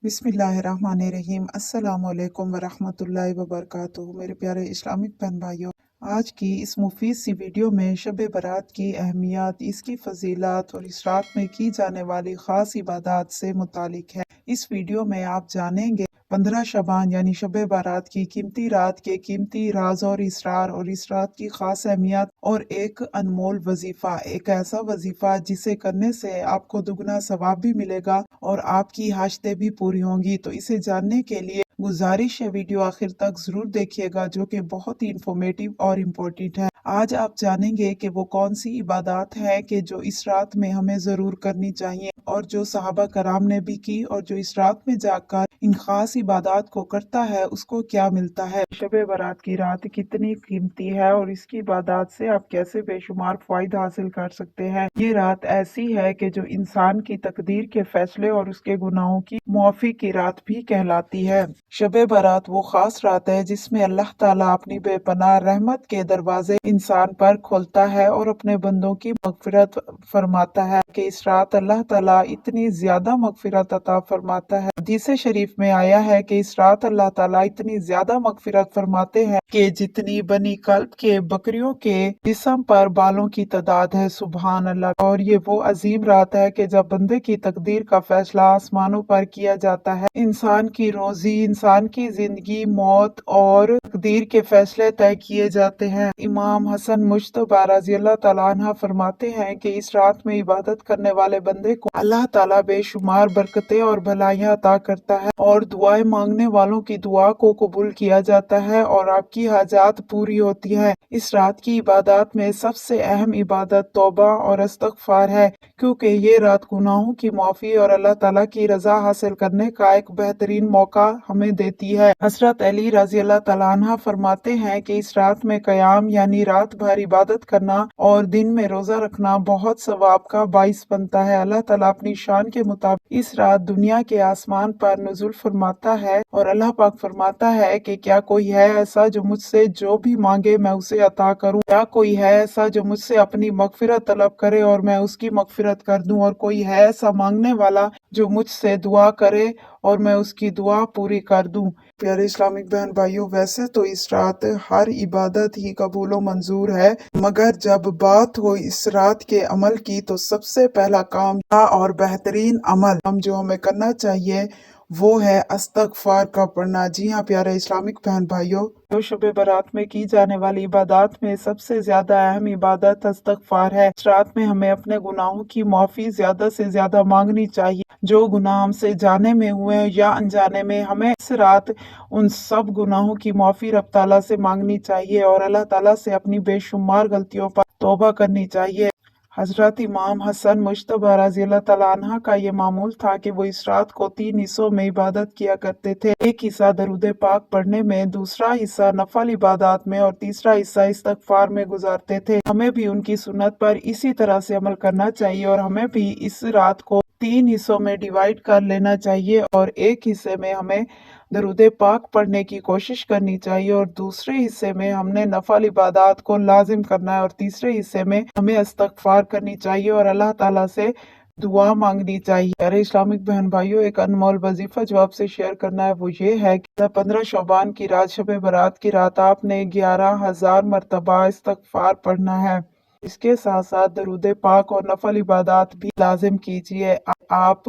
बिस्मिल्लाहिर्रहमानिर्रहीम। अस्सलाम वालेकुम वरहमतुल्लाहि वबरकातुहू। मेरे प्यारे इस्लामिक बहन भाइयों, आज की इस मुफीद सी वीडियो में शब बारात की अहमियत, इसकी फजीलत और इस रात में की जाने वाली ख़ास इबादत से मुतालिक है। इस वीडियो में आप जानेंगे 15 शबान यानी शब बारात की कीमती रात के कीमती राज और इसरार और इस रात की खास अहमियत और एक अनमोल वजीफा, एक ऐसा वजीफा जिसे करने से आपको दुगना सवाब भी मिलेगा और आपकी हाजतें भी पूरी होंगी। तो इसे जानने के लिए गुजारिश है वीडियो आखिर तक जरूर देखिएगा, जो कि बहुत ही इंफॉर्मेटिव और इम्पोर्टेंट है। आज आप जानेंगे कि वो कौन सी इबादत है कि जो इस रात में हमें जरूर करनी चाहिए और जो सहाबा कराम ने भी की, और जो इस रात में जाकर इन खास इबादत को करता है उसको क्या मिलता है। शब बारात की रात कितनी कीमती है और इसकी इबादत से आप कैसे बेशुमार फायदा हासिल कर सकते हैं। ये रात ऐसी है कि जो इंसान की तकदीर के फैसले और उसके गुनाहों की मुआफी की रात भी कहलाती है। शब बारात वो खास रात है जिसमें अल्लाह ताला अपनी बेपनाह रहमत के दरवाजे इंसान पर खोलता है और अपने बंदों की मगफिरत फरमाता है कि इस रात अल्लाह ताला इतनी ज्यादा मगफिरत अता फरमाता है। हदीस शरीफ में आया है कि इस रात अल्लाह ताला इतनी ज्यादा मगफिरत फरमाते हैं कि जितनी बनी कल्ब के बकरियों के जिस्म पर बालों की तादाद है। सुभान अल्लाह। और ये वो अजीम रात है कि जब बंदे की तकदीर का फैसला आसमानों पर किया जाता है। इंसान की रोजी, इंसान की जिंदगी, मौत और तकदीर के फैसले तय किए जाते हैं। इमाम हसन मुश्तबा रज़ी अल्लाह तआला अन्हा फरमाते हैं कि इस रात में इबादत करने वाले बंदे को अल्लाह ताला बेशुमार बरकतें और भलाइयां अता करता है और दुआएं मांगने वालों की दुआ को कबूल किया जाता है और आपकी हाजात पूरी होती है। इस रात की इबादत में सबसे अहम इबादत तौबा और इस्तगफार है, क्योंकि ये रात गुनाहों की माफी और अल्लाह ताला की रजा हासिल करने का एक बेहतरीन मौका हमें देती है। हजरत अली रजी अल्लाह तआला अन्हा फरमाते हैं कि इस रात में कयाम यानी रात भर इबादत करना और दिन में रोजा रखना बहुत सवाब का बाइस बनता है। अल्लाह ताला अपनी शान के मुताबिक इस रात दुनिया के आसमान पर नुज़ुल फरमाता है और अल्लाह पाक फरमाता है कि क्या कोई है ऐसा जो मुझसे जो भी मांगे मैं उसे अता करूं। क्या कोई है ऐसा जो मुझसे अपनी मगफिरत तलब करे और मैं उसकी मगफिरत कर दूं। और कोई है ऐसा मांगने वाला जो मुझसे दुआ करे और मैं उसकी दुआ पूरी कर दूं। प्यारे इस्लामिक बहन भाइयों, वैसे तो इस रात हर इबादत ही कबूल मंजूर है, मगर जब बात हो इस रात के अमल की तो सबसे पहला काम और बेहतरीन अमल जो हमें करना चाहिए वो है इस्तगफार का पढ़ना। जी हाँ प्यारे इस्लामिक बहन भाइयों, तो शब बारात में की जाने वाली इबादत में सबसे ज्यादा अहम इबादत इस्तगफार है। इस रात में हमें अपने गुनाहों की माफी ज्यादा से ज्यादा मांगनी चाहिए। जो गुनाह हमसे जाने में हुए या अनजाने में, हमें इस रात उन सब गुनाहों की माफी रब ताला से मांगनी चाहिए और अल्लाह ताला से अपनी बेशुमार गलतियों पर तौबा करनी चाहिए। हजरत इमाम हसन मुश्तबा रज़ी अल्लाह तआला अन्हा का ये मामूल था कि वो इस रात को 3 हिस्सों में इबादत किया करते थे। एक हिस्सा दरूद पाक पढ़ने में, दूसरा हिस्सा नफल इबादत में और तीसरा हिस्सा इस्तगफार में गुजारते थे। हमें भी उनकी सुन्नत पर इसी तरह से अमल करना चाहिए और हमें भी इस रात को 3 हिस्सों में डिवाइड कर लेना चाहिए और एक हिस्से में हमें दरूद पाक पढ़ने की कोशिश करनी चाहिए और दूसरे हिस्से में हमने नफल इबादत को लाजिम करना है और तीसरे हिस्से में हमें इस्तगफार करनी चाहिए और अल्लाह ताला से दुआ मांगनी चाहिए। अरे इस्लामिक बहन भाइयों, एक अनमोल वजीफा जो आपसे शेयर करना है वो ये है कि 15 शौबान की रात शब बारात की रात आपने 11,000 मरतबा इस्तगफार पढ़ना है। इसके साथ साथ दरूद पाक और नफल इबादत भी लाजिम कीजिए। आप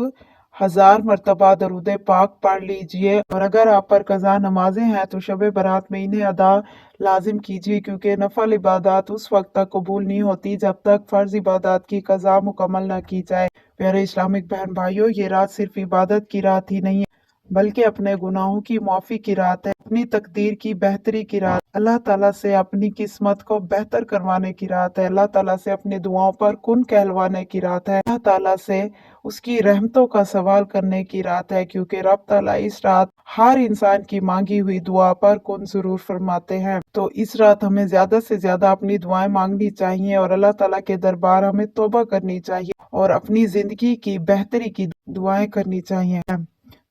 1000 मरतबा दरूद पाक पढ़ लीजिए और अगर आप पर कज़ा नमाजें हैं तो शब बारात में इन्हें अदा लाजिम कीजिए, क्योंकि नफल इबादत उस वक्त तक कबूल नहीं होती जब तक फर्ज इबादत की कज़ा मुकम्मल न की जाए। प्यारे इस्लामिक बहन भाइयों, ये रात सिर्फ इबादत की रात ही नहीं है बल्कि अपने गुनाहों की माफी की रात है, अपनी तकदीर की बेहतरी की रात, अल्लाह ताला से अपनी किस्मत को बेहतर करवाने की रात है, अल्लाह ताला से अपनी दुआओं पर कुन कहलवाने की रात है, अल्लाह ताला से उसकी रहमतों का सवाल करने की रात है, क्योंकि रब ताला इस रात हर इंसान की मांगी हुई दुआ पर कुन जरूर फरमाते हैं। तो इस रात हमें ज्यादा से ज्यादा अपनी दुआएं मांगनी चाहिए और अल्लाह ताला के दरबार हमें तौबा करनी चाहिए और अपनी जिंदगी की बेहतरी की दुआएं करनी चाहिए।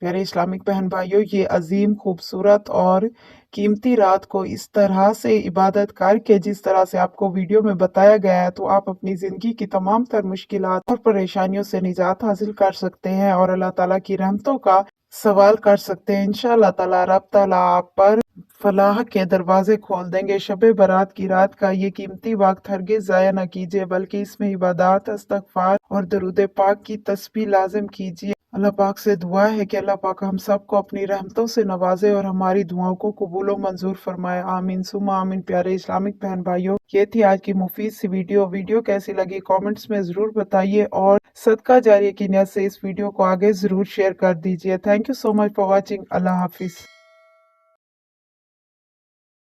प्यारे इस्लामिक बहन भाइयों, ये अजीम, खूबसूरत और कीमती रात को इस तरह से इबादत करके जिस तरह से आपको वीडियो में बताया गया है, तो आप अपनी जिंदगी की तमाम तर मुश्किलात और परेशानियों से निजात हासिल कर सकते हैं और अल्लाह ताला की रहमतों का सवाल कर सकते हैं। इंशाअल्लाह ताला रब ताला आप पर फलाह के दरवाजे खोल देंगे। शब बारात की रात का ये कीमती वक्त हरगिज ज़ाया न कीजिए, बल्कि इसमें इबादत, इस्तगफार और दरूद पाक की तस्बीह लाजिम कीजिए। अल्लाह पाक से दुआ है कि अल्लाह पाक हम सबको अपनी रहमतों से नवाजे और हमारी दुआओं को कबूल व मंजूर फरमाए। आमीन सुमा आमीन। प्यारे इस्लामिक बहन भाइयों, ये थी आज की मुफीद सी वीडियो कैसी लगी कमेंट्स में ज़रूर बताइए और सदका जारिया की नियत से इस वीडियो को आगे ज़रूर शेयर कर दीजिए। Thank you so much for watching. अल्लाह हाफिज़।